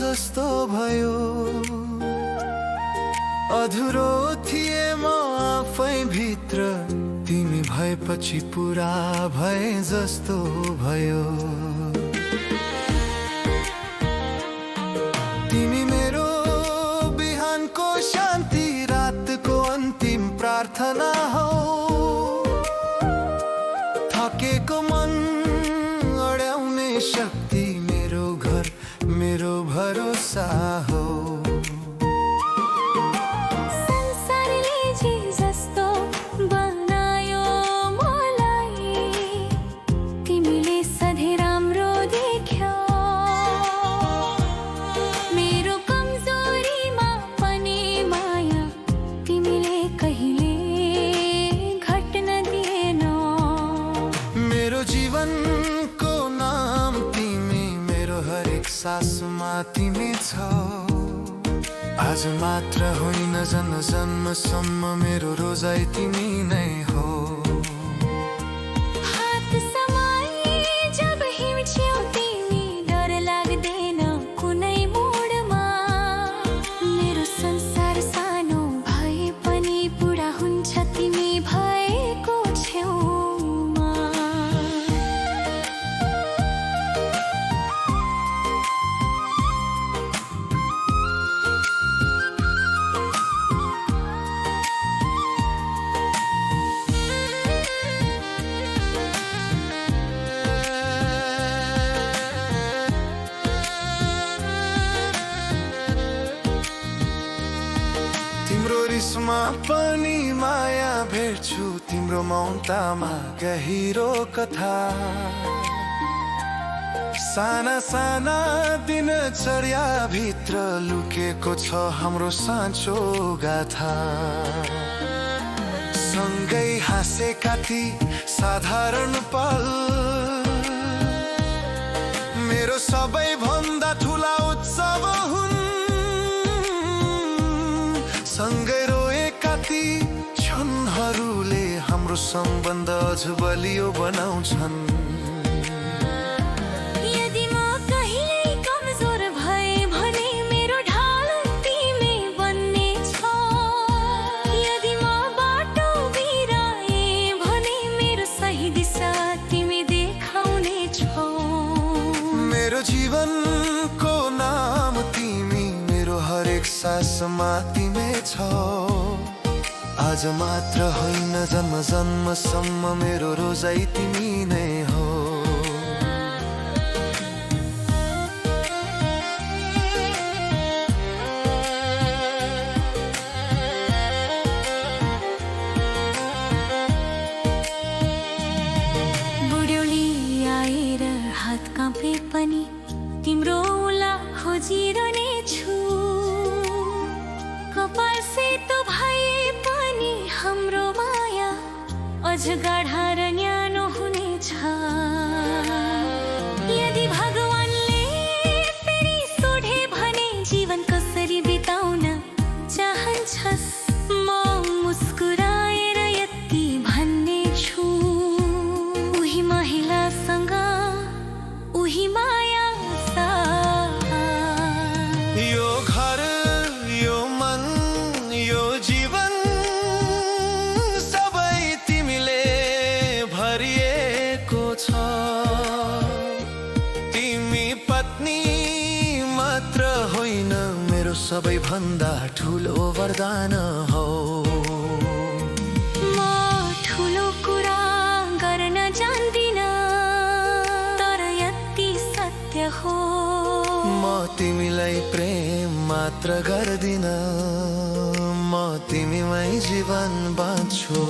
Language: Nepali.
जस्तो भयो। अधुरो थिए म आफै भित्र, तिमी भएपछि पुरा भए जस्तो भयो। तिमी मेरो बिहानको शान्ति, रातको अन्तिम प्रार्थना हौ। थकेको मन अड्याउने शक्ति, मेरो घर मेरो भरोसा हो। संसारले जे जस्तो बनायो मलाई, तिमीले सधैँ राम्रो देख्यौ। मेरो कमजोरीमा पनि माया तिमीले कहिले घट्न दिएनौ। मेरो जीवनको नाम तिमी, मेरो हरेक सासमा तिमी छौ। आज मात्र होइन, जन्म जन्मसम्म मेरो रोजाइ तिमी नै हो। हात समाए जब हिँड्छौ तिमी, डर लाग्दैन कुनै मोडमा। मेरो संसार सानो भए पनि पुरा हुन्छ तिमी भएको छेउमा। तिम्रो रिसमा पनि माया भेट्छु, तिम्रो मौनतामा गहिरो कथा। साना साना दिनचर्या भित्र लुकेको छ हाम्रो साँचो गाथा। सँगै हाँसेका ती साधारण पल, मेरो सबैभन्दा ठुला उत्सव हुन्। सँगै रोएका ती क्षणहरूले हाम्रो सम्बन्ध अझ बलियो बनाउँछन्। यदि म कहिल्यै कमजोर भए भने मेरो ढाल तिमी बन्नेछौ। यदि म बाटो बिराए भने मेरो सही दिशा तिमी देखाउनेछौ। मेरो जीवनको नाम तिमी, मेरो हरेक सासमा तिमी छौ। आज मात्र होइन, जन्म जन्मसम्म मेरो रोजाइ तिमी नै हो। बुढ्यौली आएर हात काँपे पनि तिम्रो उला खोजिरहनेछु। कपाल सेतो भए पनि हाम्रो माया अझ गाढा र न्यानो हुनेछ। यदि भगवानले फेरि सोधे भने जीवन कसरी बिताउन चाहन्छस्, म मुस्कुराएर यति भन्नेछु, उही महिलासँग उही माया साथ। यो घर, यो मन, यो जीवन सबै तिमीले भरिएको छ। तिमी पत्नी मात्र होइन, मेरो सबैभन्दा ठुलो वरदान हौ। म ठुलो कुरा गर्न जान्दिन, तर यति सत्य हो। म तिमीलाई प्रेम मात्र गर्दिन, म तिमीमै जीवन बाँच्छु।